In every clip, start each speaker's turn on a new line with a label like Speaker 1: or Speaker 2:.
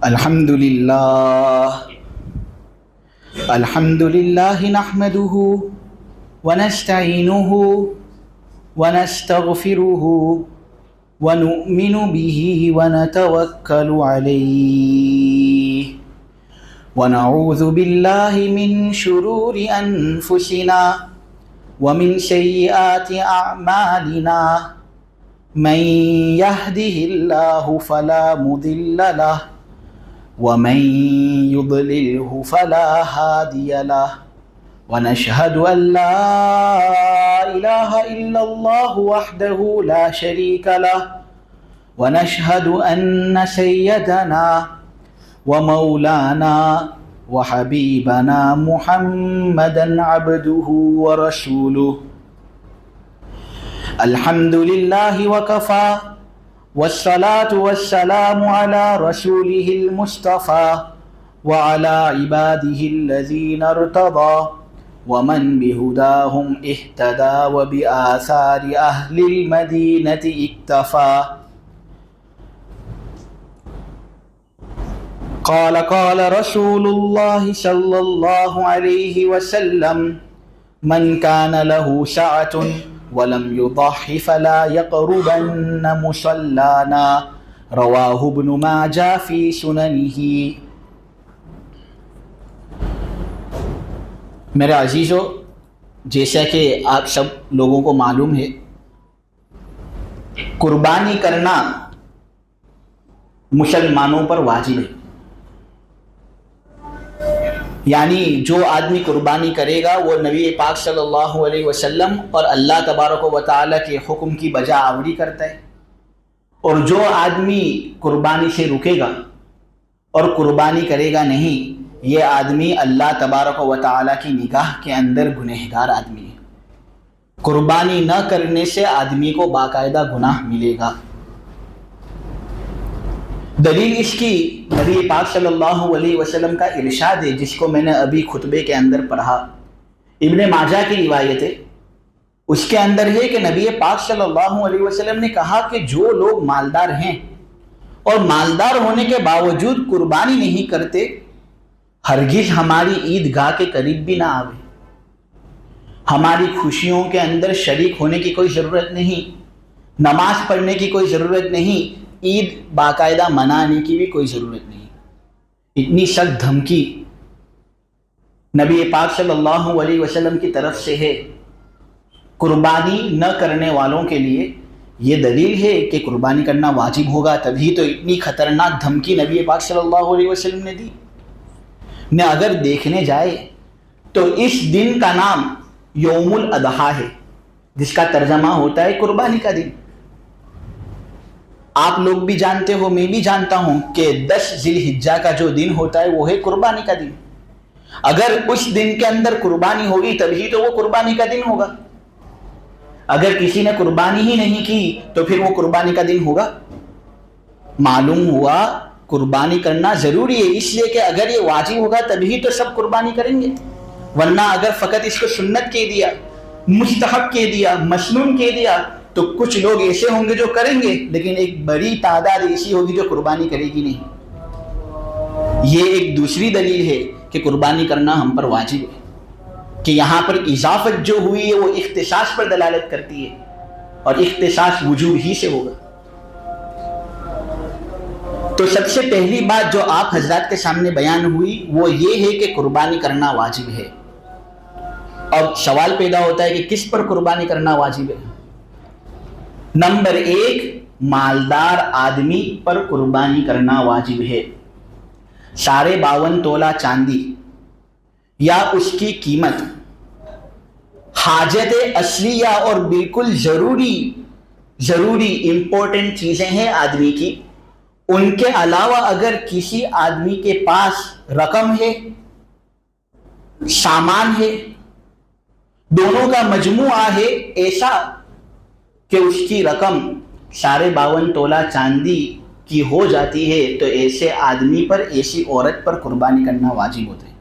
Speaker 1: الحمد للہ نحمده ونستعینه ونستغفره ونؤمن به ونتوکل علیہ ونعوذ باللہ من شرور انفسنا ومن سیئات اعمالنا من يهده الله فلا مضل له ومن يضلله فلا هادي له ونشهد أن لا إله إلا الله وحده لا شريك له ونشهد أن سيدنا ومولانا وحبيبنا محمدا عبده ورسوله الحمد لله وكفى والصلاة والسلام على رسوله المصطفى وعلى عباده الذين ارتضى ومن بهداهم اهتدى وبآثار أهل المدينة اكتفى قال رسول الله صلى الله عليه وسلم من كان له سعة ولم يضح فلا يقربن مصلانا رواہ ابن ماجہ فی سننہ۔ میرے عزیزو، جیسا کہ آپ سب لوگوں کو معلوم ہے، قربانی کرنا مسلمانوں پر واجب ہے۔ یعنی جو آدمی قربانی کرے گا وہ نبی پاک صلی اللہ علیہ وسلم اور اللہ تبارک و تعالیٰ کے حکم کی بجا آوری کرتا ہے، اور جو آدمی قربانی سے رکے گا اور قربانی کرے گا نہیں، یہ آدمی اللہ تبارک و تعالیٰ کی نگاہ کے اندر گنہگار آدمی ہے۔ قربانی نہ کرنے سے آدمی کو باقاعدہ گناہ ملے گا۔ دلیل اس کی نبی پاک صلی اللہ علیہ وسلم کا ارشاد ہے، جس کو میں نے ابھی خطبے کے اندر پڑھا، ابن ماجہ کی روایت ہے۔ اس کے اندر ہے کہ نبی پاک صلی اللہ علیہ وسلم نے کہا کہ جو لوگ مالدار ہیں اور مالدار ہونے کے باوجود قربانی نہیں کرتے، ہرگز ہماری عیدگاہ کے قریب بھی نہ آوے۔ ہماری خوشیوں کے اندر شریک ہونے کی کوئی ضرورت نہیں، نماز پڑھنے کی کوئی ضرورت نہیں، عید باقاعدہ منانے کی بھی کوئی ضرورت نہیں۔ اتنی سخت دھمکی نبی پاک صلی اللہ علیہ وسلم کی طرف سے ہے قربانی نہ کرنے والوں کے لیے۔ یہ دلیل ہے کہ قربانی کرنا واجب ہوگا، تبھی تو اتنی خطرناک دھمکی نبی پاک صلی اللہ علیہ وسلم نے دی۔ نے اگر دیکھنے جائے تو اس دن کا نام یوم الاضحیٰ ہے، جس کا ترجمہ ہوتا ہے قربانی کا دن۔ آپ لوگ بھی جانتے ہو، میں بھی جانتا ہوں کہ 10 ذی الحجہ کا جو دن ہوتا ہے وہ ہے قربانی کا دن۔ اگر اس دن کے اندر قربانی ہوگی تبھی تو وہ قربانی کا دن ہوگا۔ اگر کسی نے قربانی ہی نہیں کی تو پھر وہ قربانی کا دن ہوگا؟ معلوم ہوا قربانی کرنا ضروری ہے، اس لیے کہ اگر یہ واجب ہوگا تبھی تو سب قربانی کریں گے، ورنہ اگر فقط اس کو سنت کہہ دیا، مستحب کہہ دیا، مسنون کہہ دیا تو کچھ لوگ ایسے ہوں گے جو کریں گے، لیکن ایک بڑی تعداد ایسی ہوگی جو قربانی کرے گی نہیں۔ یہ ایک دوسری دلیل ہے کہ قربانی کرنا ہم پر واجب ہے، کہ یہاں پر اضافت جو ہوئی ہے وہ اختصاص پر دلالت کرتی ہے، اور اختصاص وجوب ہی سے ہوگا۔ تو سب سے پہلی بات جو آپ حضرات کے سامنے بیان ہوئی وہ یہ ہے کہ قربانی کرنا واجب ہے۔ اب سوال پیدا ہوتا ہے کہ کس پر قربانی کرنا واجب ہے؟ نمبر 1، مالدار آدمی پر قربانی کرنا واجب ہے۔ 52.5 تولہ چاندی یا اس کی قیمت حاجت اصلیہ اور بالکل ضروری امپورٹنٹ چیزیں ہیں آدمی کی، ان کے علاوہ اگر کسی آدمی کے پاس رقم ہے، سامان ہے، دونوں کا مجموعہ ہے ایسا کہ اس کی رقم 52.5 تولہ چاندی کی ہو جاتی ہے، تو ایسے آدمی پر، ایسی عورت پر قربانی کرنا واجب ہوتا ہے۔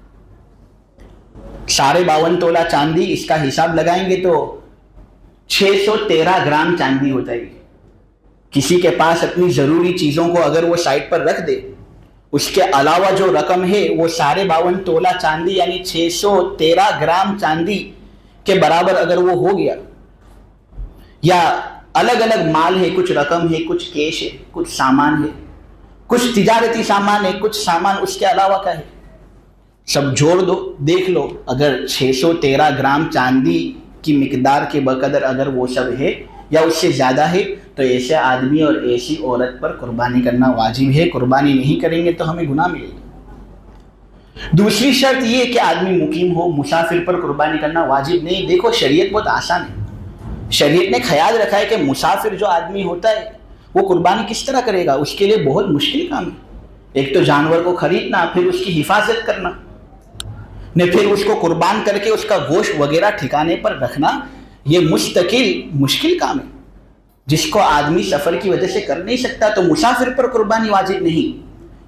Speaker 1: 52.5 تولہ چاندی، اس کا حساب لگائیں گے تو 613 گرام چاندی ہوتا ہے۔ کسی کے پاس اپنی ضروری چیزوں کو اگر وہ سائٹ پر رکھ دے اس کے علاوہ جو رقم ہے وہ 52.5 تولہ چاندی یعنی 613 گرام چاندی کے برابر اگر وہ ہو گیا، یا الگ الگ مال ہے، کچھ رقم ہے، کچھ کیش ہے، کچھ سامان ہے، کچھ تجارتی سامان ہے، کچھ سامان اس کے علاوہ کا ہے، سب جوڑ دو، دیکھ لو اگر 613 گرام چاندی کی مقدار کے بقدر اگر وہ سب ہے یا اس سے زیادہ ہے تو ایسے آدمی اور ایسی عورت پر قربانی کرنا واجب ہے. قربانی نہیں کریں گے تو ہمیں گناہ ملے گا. دوسری شرط یہ کہ آدمی مقیم ہو، مسافر پر قربانی کرنا واجب نہیں. دیکھو شریعت بہت آسان ہے. شریعت نے خیال رکھا ہے کہ مسافر جو آدمی ہوتا ہے وہ قربانی کس طرح کرے گا. اس کے لیے بہت مشکل کام ہے. ایک تو جانور کو خریدنا، پھر اس کی حفاظت کرنا، پھر اس کو قربان کر کے اس کا گوشت وغیرہ ٹھکانے پر رکھنا، یہ مستقل مشکل کام ہے جس کو آدمی سفر کی وجہ سے کر نہیں سکتا. تو مسافر پر قربانی واجب نہیں،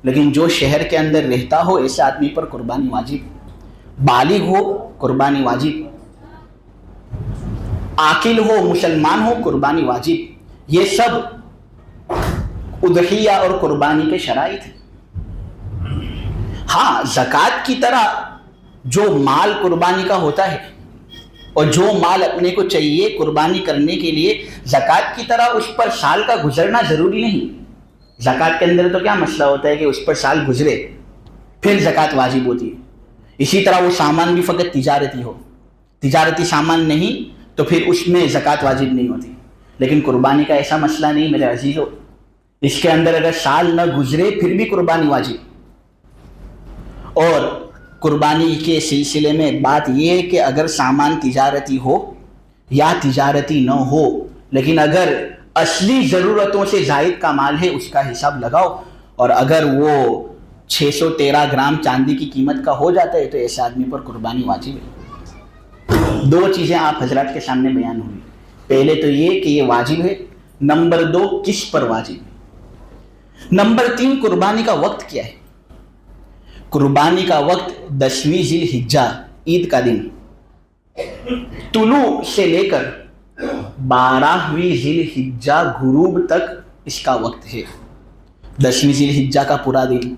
Speaker 1: لیکن جو شہر کے اندر رہتا ہو ایسے آدمی پر قربانی واجب. بالغ ہو قربانی واجب، عاقل ہو، مسلمان ہو قربانی واجب. یہ سب اضحیہ اور قربانی کے شرائط ہیں. ہاں زکوٰۃ کی طرح جو مال قربانی کا ہوتا ہے اور جو مال اپنے کو چاہیے قربانی کرنے کے لیے، زکوٰۃ کی طرح اس پر سال کا گزرنا ضروری نہیں. زکوٰۃ کے اندر تو کیا مسئلہ ہوتا ہے کہ اس پر سال گزرے پھر زکوٰۃ واجب ہوتی ہے. اسی طرح وہ سامان بھی فقط تجارتی ہو، تجارتی سامان نہیں تو پھر اس میں زکوٰۃ واجب نہیں ہوتی. لیکن قربانی کا ایسا مسئلہ نہیں میرے عزیزو. اس کے اندر اگر سال نہ گزرے پھر بھی قربانی واجب. اور قربانی کے سلسلے میں بات یہ ہے کہ اگر سامان تجارتی ہو یا تجارتی نہ ہو، لیکن اگر اصلی ضرورتوں سے زائد کا مال ہے اس کا حساب لگاؤ، اور اگر وہ 613 گرام چاندی کی قیمت کا ہو جاتا ہے تو ایسے آدمی پر قربانی واجب ہے. 2 چیزیں آپ حضرات کے سامنے بیان ہوئی. پہلے تو یہ کہ یہ واجب ہے. نمبر 2 کس پر واجب ہے. نمبر 3 قربانی کا وقت کیا ہے. قربانی کا وقت 10ویں ذی الحجہ عید کا دن طلوع سے لے کر 12ویں ذی الحجہ غروب تک اس کا وقت ہے. 10ویں ذی الحجہ کا پورا دن،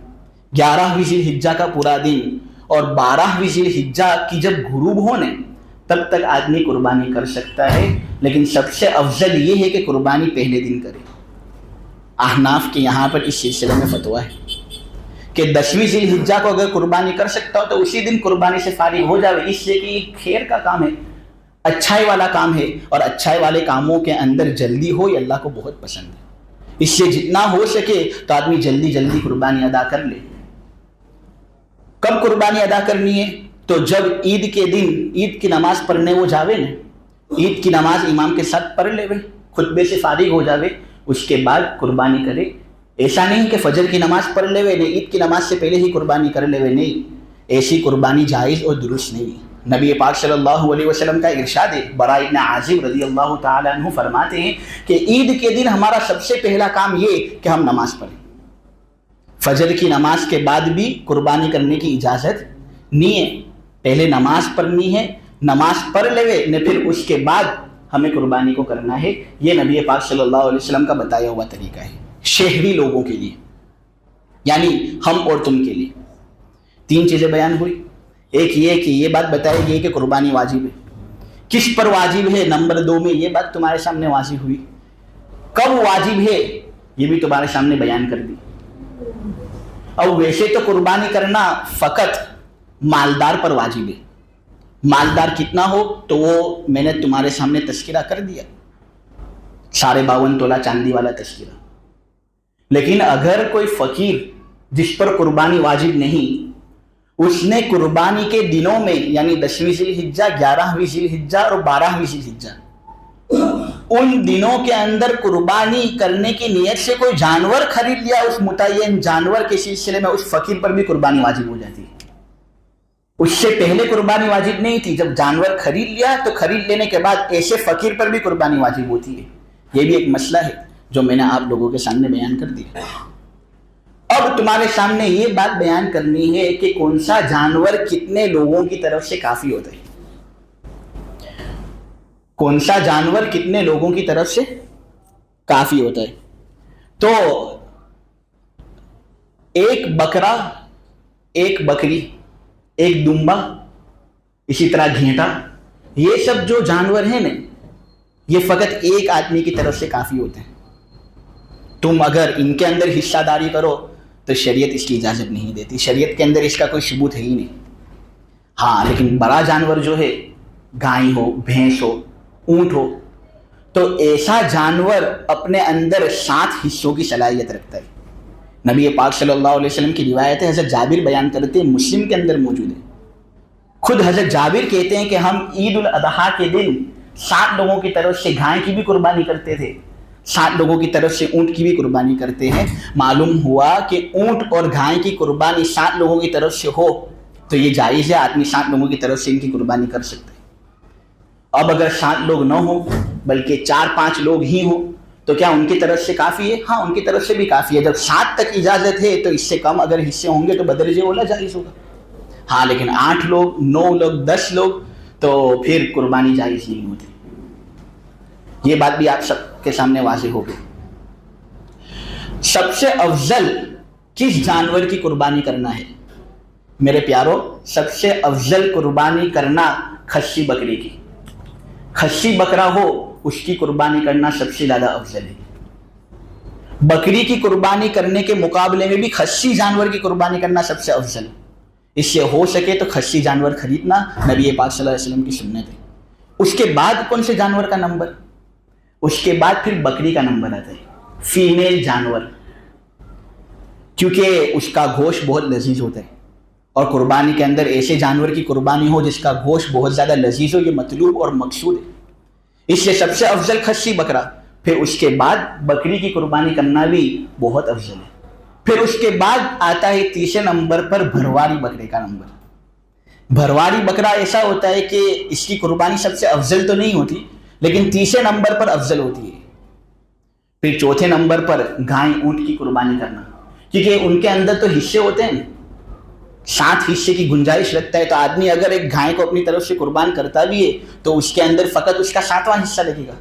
Speaker 1: 11ویں ذی الحجہ کا پورا دن اور 12ویں ذی الحجہ کی جب غروب ہونے تب تک آدمی قربانی کر سکتا ہے. لیکن سب سے افضل یہ ہے کہ قربانی پہلے دن کرے. احناف کے یہاں پر اس سلسلے میں فتویٰ ہے کہ 10ویں ذی الحجہ کو اگر قربانی کر سکتا ہو تو اسی دن قربانی سے فارغ ہو جاوے. اس لیے کہ یہ خیر کا کام ہے، اچھائی والا کام ہے، اور اچھائی والے کاموں کے اندر جلدی ہو یہ اللہ کو بہت پسند ہے. اس سے جتنا ہو سکے تو آدمی جلدی جلدی قربانی ادا کر لے. کب قربانی ادا کرنی ہے؟ تو جب عید کے دن عید کی نماز پڑھنے وہ جاوے نا، عید کی نماز امام کے ساتھ پڑھ لے، خطبے سے فارغ ہو جاوے، اس کے بعد قربانی کرے. ایسا نہیں کہ فجر کی نماز پڑھ لے نہیں، عید کی نماز سے پہلے ہی قربانی کر لے نہیں. ایسی قربانی جائز اور درست نہیں. نبی پاک صلی اللہ علیہ وسلم کا ارشاد ہے، براء بن عازب رضی اللہ تعالی عنہ فرماتے ہیں کہ عید کے دن ہمارا سب سے پہلا کام یہ کہ ہم نماز پڑھیں. فجر کی نماز کے بعد بھی قربانی کرنے کی اجازت نہیں ہے. پہلے نماز پڑھنی ہے، نماز پڑھ لے نے پھر اس کے بعد ہمیں قربانی کو کرنا ہے. یہ نبی پاک صلی اللہ علیہ وسلم کا بتایا ہوا طریقہ ہے شہری لوگوں کے لیے، یعنی ہم اور تم کے لیے. 3 چیزیں بیان ہوئی. ایک یہ کہ یہ بات بتائی گئی کہ قربانی واجب ہے. کس پر واجب ہے؟ نمبر 2 میں یہ بات تمہارے سامنے واضح ہوئی. کب واجب ہے یہ بھی تمہارے سامنے بیان کر دی. اور ویسے تو قربانی کرنا فقط مالدار پر واجب ہے. مالدار کتنا ہو تو وہ میں نے تمہارے سامنے تذکرہ کر دیا، 52.5 تولہ چاندی والا تذکرہ. لیکن اگر کوئی فقیر جس پر قربانی واجب نہیں، اس نے قربانی کے دنوں میں یعنی 10ویں ذی الحجہ، 11ویں ذی الحجہ اور 12ویں ذی الحجہ، ان دنوں کے اندر قربانی کرنے کی نیت سے کوئی جانور خرید لیا، اس متعین جانور کے سلسلے میں اس فقیر پر بھی قربانی واجب ہو جاتی ہے. اس سے پہلے قربانی واجب نہیں تھی. جب جانور خرید لیا تو خرید لینے کے بعد ایسے فقیر پر بھی قربانی واجب ہوتی ہے. یہ بھی ایک مسئلہ ہے جو میں نے آپ لوگوں کے سامنے بیان کر دیا. اب تمہارے سامنے یہ بات بیان کرنی ہے کہ کون سا جانور کتنے لوگوں کی طرف سے کافی ہوتا ہے. کون سا جانور کتنے لوگوں کی طرف سے کافی ہوتا ہے. تو ایک بکرا، ایک بکری، ایک دمبا، اسی طرح گھینٹا، یہ سب جو جانور ہیں نا، یہ فقط ایک آدمی کی طرف سے کافی ہوتے ہیں. تم اگر ان کے اندر حصہ داری کرو تو شریعت اس کی اجازت نہیں دیتی، شریعت کے اندر اس کا کوئی ثبوت ہے ہی نہیں. ہاں لیکن بڑا جانور جو ہے، گائے ہو، بھینس ہو، اونٹ ہو، تو ایسا جانور اپنے اندر 7 حصوں کی صلاحیت رکھتا ہے. نبی پاک صلی اللہ علیہ وسلم کی روایت ہے، حضرت جابر بیان کرتے ہیں، مسلم کے اندر موجود ہے. خود حضرت جابر کہتے ہیں کہ ہم عید الاضحیٰ کے دن 7 لوگوں کی طرف سے گائے کی بھی قربانی کرتے تھے، 7 لوگوں کی طرف سے اونٹ کی بھی قربانی کرتے ہیں. معلوم ہوا کہ اونٹ اور گائے کی قربانی 7 لوگوں کی طرف سے ہو تو یہ جائز ہے، آدمی 7 لوگوں کی طرف سے ان کی قربانی کر سکتے ہیں. اب اگر 7 لوگ نہ ہوں بلکہ 4-5 لوگ ہی ہوں تو کیا ان کی طرف سے کافی ہے؟ ہاں ان کی طرف سے بھی کافی ہے. جب 7 تک اجازت ہے تو اس سے کم اگر حصے ہوں گے تو بدرجہ اولا جائز ہوگا. ہاں لیکن 8 لوگ، 9 لوگ، 10 لوگ تو پھر قربانی جائز نہیں ہوتی. یہ بات بھی آپ سب کے سامنے واضح ہو گئی. سب سے افضل کس جانور کی قربانی کرنا ہے میرے پیارو؟ سب سے افضل قربانی کرنا خصی بکری کی. خصی بکرا ہو اس کی قربانی کرنا سب سے زیادہ افضل ہے. بکری کی قربانی کرنے کے مقابلے میں بھی خصی جانور کی قربانی کرنا سب سے افضل ہے. اس سے ہو سکے تو خصی جانور خریدنا نبی پاک صلی اللہ علیہ وسلم کی سنت ہے. اس کے بعد کون سے جانور کا نمبر؟ اس کے بعد پھر بکری کا نمبر آتا ہے، فیمیل جانور، کیونکہ اس کا گوشت بہت لذیذ ہوتا ہے اور قربانی کے اندر ایسے جانور کی قربانی ہو جس کا گوشت بہت زیادہ لذیذ ہو، یہ مطلوب اور مقصود ہے. اس سے سب سے افضل خصی بکرا، پھر اس کے بعد بکری کی قربانی کرنا بھی بہت افضل ہے. پھر اس کے بعد آتا ہے تیسرے نمبر پر بھرواری بکرے کا نمبر. بھرواری بکرا ایسا ہوتا ہے کہ اس کی قربانی سب سے افضل تو نہیں ہوتی لیکن تیسرے نمبر پر افضل ہوتی ہے. پھر چوتھے نمبر پر گائے اونٹ کی قربانی کرنا، کیونکہ ان کے اندر تو حصے ہوتے ہیں، 7 حصے کی گنجائش رکھتا ہے. تو آدمی اگر ایک گائے کو اپنی طرف سے قربان کرتا بھی ہے تو اس کے اندر فقط اس کا 7واں حصہ لگے گا،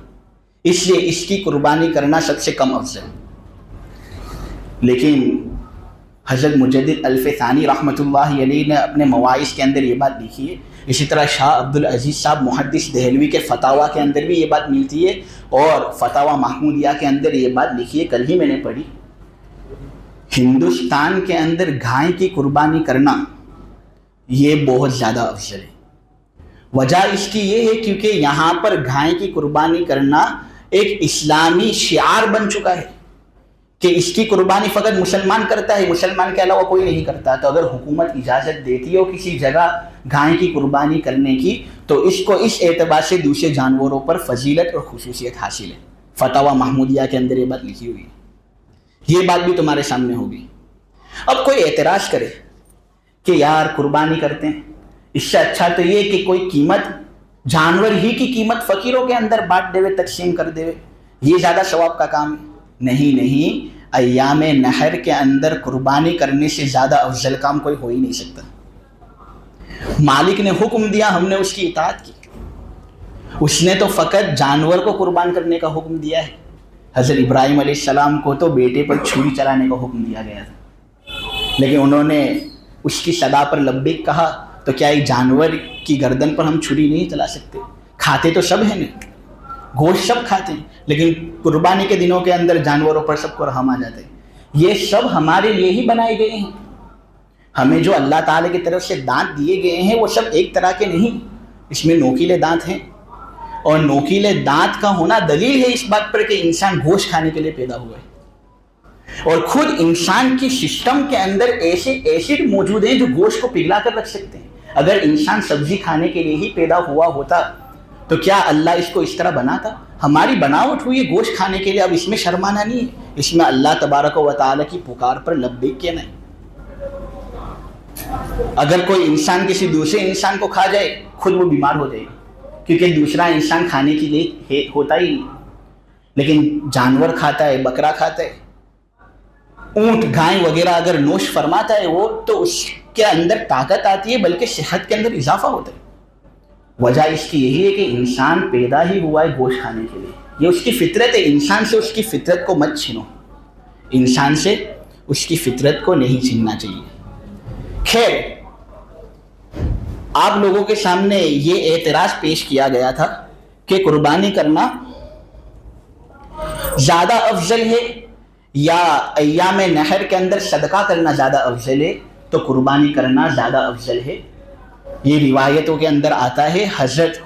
Speaker 1: اس لیے اس کی قربانی کرنا سب سے کم افضل. لیکن حضرت مجدد الف ثانی رحمۃ اللہ علیہ نے اپنے مواعظ کے اندر یہ بات لکھی ہے. اسی طرح شاہ عبدالعزیز صاحب محدث دہلوی کے فتاویٰ کے اندر بھی یہ بات ملتی ہے اور فتاویٰ محمودیہ کے اندر یہ بات لکھی ہے، کل ہی میں نے پڑھی. ہندوستان کے اندر گائے کی قربانی کرنا یہ بہت زیادہ افضل ہے. وجہ اس کی یہ ہے کیونکہ یہاں پر گائے کی قربانی کرنا ایک اسلامی شعار بن چکا ہے کہ اس کی قربانی فقط مسلمان کرتا ہے، مسلمان کے علاوہ کوئی نہیں کرتا. تو اگر حکومت اجازت دیتی ہو کسی جگہ گائے کی قربانی کرنے کی تو اس کو اس اعتبار سے دوسرے جانوروں پر فضیلت اور خصوصیت حاصل ہے. فتاویٰ محمودیہ کے اندر یہ بات لکھی ہوئی ہے. یہ بات بھی تمہارے سامنے ہوگی. اب کوئی اعتراض کرے کہ یار قربانی کرتے ہیں، اس سے اچھا تو یہ کہ کوئی قیمت، جانور ہی کی قیمت فقیروں کے اندر بانٹ دے، تقسیم کر دے، یہ زیادہ ثواب کا کام ہے. نہیں، ایام نحر کے اندر قربانی کرنے سے زیادہ افضل کام کوئی ہو ہی نہیں سکتا. مالک نے حکم دیا، ہم نے اس کی اطاعت کی. اس نے تو فقط جانور کو قربان کرنے کا حکم دیا ہے. حضرت ابراہیم علیہ السلام کو تو بیٹے پر چھری چلانے کا حکم دیا گیا تھا، لیکن انہوں نے اس کی صدا پر لبیک کہا. تو کیا ایک جانور کی گردن پر ہم چھری نہیں چلا سکتے؟ کھاتے تو سب ہیں نا، گوشت سب کھاتے ہیں، لیکن قربانی کے دنوں کے اندر جانوروں پر سب کو رحم آ جاتا ہے. یہ سب ہمارے لیے ہی بنائے گئے ہیں. ہمیں جو اللہ تعالیٰ کی طرف سے دانت دیے گئے ہیں وہ سب ایک طرح کے نہیں، اس میں نوکیلے دانت ہیں، اور نوکیلے دانت کا ہونا دلیل ہے اس بات پر کہ انسان گوشت کھانے کے لیے پیدا ہوا ہے. اور خود انسان کی سسٹم کے اندر ایسے ایسڈ موجود ہیں جو گوشت کو پگھلا کر رکھ سکتے ہیں. اگر انسان سبزی کھانے کے لیے ہی پیدا ہوا ہوتا تو کیا اللہ اس کو اس طرح بناتا؟ ہماری بناوٹ ہوئی ہے گوشت کھانے کے لیے. اب اس میں شرمانا نہیں ہے، اس میں اللہ تبارک و تعالیٰ کی پکار پر لبیک کہنا ہے. اگر کوئی انسان کسی دوسرے انسان کو کھا جائے خود وہ بیمار ہو جائے گا، کیونکہ دوسرا انسان کھانے کے لیے ہوتا ہی نہیں. لیکن جانور کھاتا ہے، بکرا کھاتا ہے، اونٹ گائے وغیرہ اگر نوش فرماتا ہے وہ، تو اس کے اندر طاقت آتی ہے بلکہ صحت کے اندر اضافہ ہوتا ہے. وجہ اس کی یہی ہے کہ انسان پیدا ہی ہوا ہے گوشت کھانے کے لیے. یہ اس کی فطرت ہے. انسان سے اس کی فطرت کو مت چھینو، انسان سے اس کی فطرت کو نہیں چھیننا چاہیے۔ خیر، آپ لوگوں کے سامنے یہ اعتراض پیش کیا گیا تھا کہ قربانی کرنا زیادہ افضل ہے یا ایام نحر کے اندر صدقہ کرنا زیادہ افضل ہے، تو قربانی کرنا زیادہ افضل ہے۔ یہ روایتوں کے اندر آتا ہے، حضرت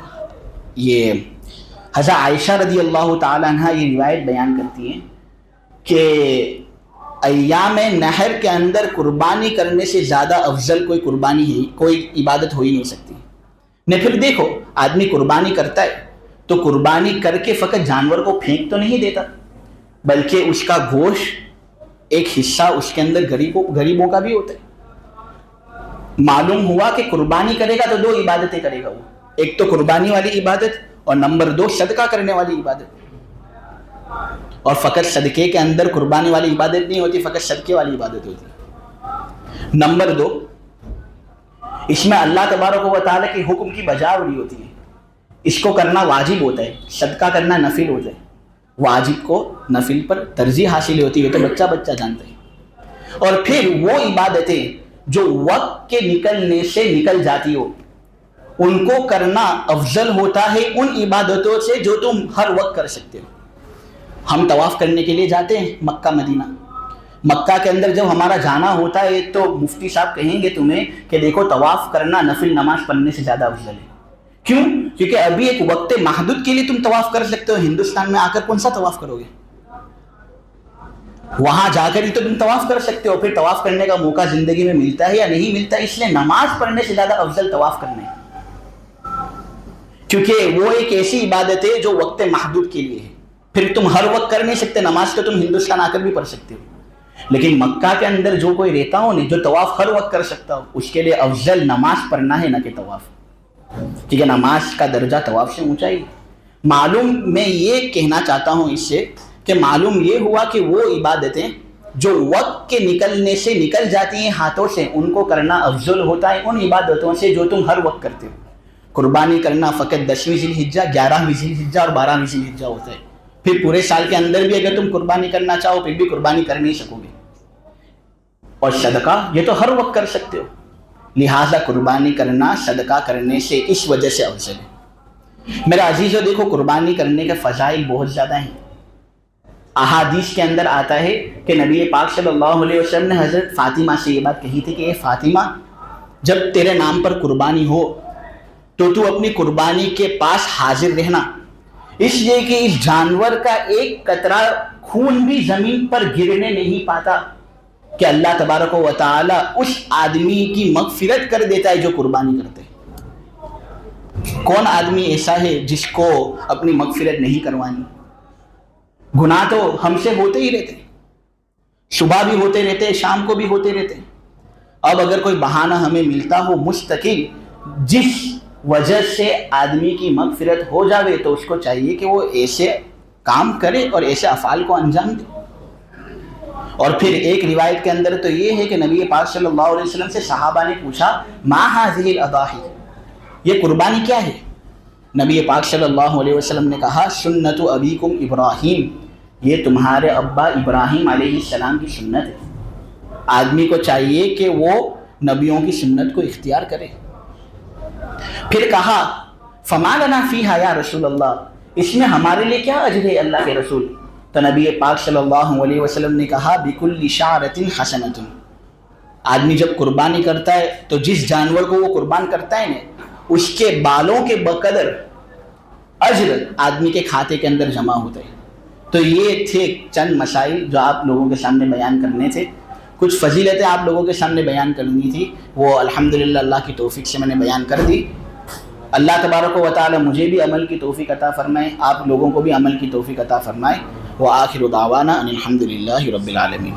Speaker 1: عائشہ رضی اللہ تعالی عنہ یہ روایت بیان کرتی ہیں کہ ایام نحر کے اندر قربانی کرنے سے زیادہ افضل کوئی قربانی ہے، کوئی عبادت ہو ہی نہیں سکتی۔ نے پھر دیکھو، آدمی قربانی کرتا ہے تو قربانی کر کے فقط جانور کو پھینک تو نہیں دیتا، بلکہ اس کا گوشت ایک حصہ اس کے اندر غریبوں کا بھی ہوتا ہے۔ معلوم ہوا کہ قربانی کرے گا تو دو عبادتیں کرے گا وہ، ایک تو قربانی والی عبادت اور نمبر 2 صدقہ کرنے والی عبادت۔ اور فقط صدقے کے اندر قربانی والی عبادت نہیں ہوتی، فقط صدقے والی عبادت ہوتی۔ نمبر 2، اس میں اللہ تبارک و تعالیٰ کے حکم کی بجاوری ہوتی ہے، اس کو کرنا واجب ہوتا ہے، صدقہ کرنا نفل ہوتا ہے۔ واجب کو نفل پر ترجیح حاصل ہوتی ہے، تو بچہ جانتا ہے۔ اور پھر وہ عبادتیں جو وقت کے نکلنے سے نکل جاتی ہو، ان کو کرنا افضل ہوتا ہے ان عبادتوں سے جو تم ہر وقت کر سکتے ہو۔ ہم طواف کرنے کے لیے جاتے ہیں مکہ مدینہ، مکہ کے اندر جب ہمارا جانا ہوتا ہے تو مفتی صاحب کہیں گے تمہیں کہ دیکھو طواف کرنا نفل نماز پڑھنے سے زیادہ افضل ہے۔ کیوں؟ کیونکہ ابھی ایک وقت محدود کے لیے تم طواف کر سکتے ہو، ہندوستان میں آ کر کون سا طواف کرو گے؟ وہاں جا کر ہی تو تم طواف کر سکتے ہو، پھر طواف کرنے کا موقع زندگی میں ملتا ہے یا نہیں ملتا، اس لیے نماز پڑھنے سے زیادہ افضل طواف کرنے ہے، کیونکہ وہ ایک ایسی عبادت ہے جو وقت محدود کے لیے ہے۔ پھر تم ہر وقت کر نہیں سکتے، نماز تو تم ہندوستان آ کر بھی پڑھ سکتے ہو، لیکن مکہ کے اندر جو کوئی رہتا ہو جو طواف ہر وقت کر سکتا ہو، اس کے لیے افضل نماز پڑھنا ہے نہ کہ طواف، کیونکہ نماز کا درجہ طواف سے اونچا ہی۔ معلوم میں یہ کہنا چاہتا ہوں اس سے کہ معلوم یہ ہوا کہ وہ عبادتیں جو وقت کے نکلنے سے نکل جاتی ہیں ہاتھوں سے، ان کو کرنا افضل ہوتا ہے ان عبادتوں سے جو تم ہر وقت کرتے ہو۔ قربانی کرنا فقط 10ویں ذی الحجہ، 11ویں ذی الحجہ اور 12ویں ذی الحجہ ہوتا ہے، پھر پورے سال کے اندر بھی اگر تم قربانی کرنا چاہو پھر بھی قربانی کر نہیں سکو گے۔ اور صدقہ یہ تو ہر وقت کر سکتے ہو، لہٰذا قربانی کرنا صدقہ کرنے سے اس وجہ سے افضل ہے۔ میرا عزیزو، دیکھو قربانی کرنے کے فضائل بہت زیادہ ہیں۔ احادیث کے اندر آتا ہے کہ نبی پاک صلی اللہ علیہ وسلم نے حضرت فاطمہ سے یہ بات کہی تھی کہ اے فاطمہ، جب تیرے نام پر قربانی ہو تو اپنی قربانی کے پاس حاضر رہنا، اس لیے کہ اس جانور کا ایک قطرہ خون بھی زمین پر گرنے نہیں پاتا کہ اللہ تبارک و تعالی اس آدمی کی مغفرت کر دیتا ہے جو قربانی کرتے ہیں۔ کون آدمی ایسا ہے جس کو اپنی مغفرت نہیں کروانی؟ گناہ تو ہم سے ہوتے ہی رہتے ہیں، صبح بھی ہوتے رہتے ہیں، شام کو بھی ہوتے رہتے ہیں۔ اب اگر کوئی بہانہ ہمیں ملتا ہو مستقل جس وجہ سے آدمی کی مغفرت ہو جاوے، تو اس کو چاہیے کہ وہ ایسے کام کرے اور ایسے افعال کو انجام دے۔ اور پھر ایک روایت کے اندر تو یہ ہے کہ نبی پاک صلی اللہ علیہ وسلم سے صحابہ نے پوچھا ما هذه الاضاحی، یہ قربانی کیا ہے؟ نبی پاک صلی اللہ علیہ وسلم نے کہا سنت ابیکم ابراہیم، یہ تمہارے ابا ابراہیم علیہ السلام کی سنت ہے۔ آدمی کو چاہیے کہ وہ نبیوں کی سنت کو اختیار کرے۔ پھر کہا فما لنا فیہا یا رسول اللہ، اس میں ہمارے لیے کیا اجر ہے اللہ کے رسول؟ تو نبی پاک صلی اللہ علیہ وسلم نے کہا بکل شعرۃ حسنۃ، آدمی جب قربانی کرتا ہے تو جس جانور کو وہ قربان کرتا ہے نا، اس کے بالوں کے بقدر اجر آدمی کے کھاتے کے اندر جمع ہوتا ہے۔ تو یہ تھے چند مسائل جو آپ لوگوں کے سامنے بیان کرنے تھے، کچھ فضیلتیں آپ لوگوں کے سامنے بیان کرنی تھی، وہ الحمدللہ اللہ کی توفیق سے میں نے بیان کر دی۔ اللہ تبارک و تعالی مجھے بھی عمل کی توفیق عطا فرمائے، آپ لوگوں کو بھی عمل کی توفیق عطا فرمائے۔ وآخر دعوانا ان الحمدللہ رب العالمین۔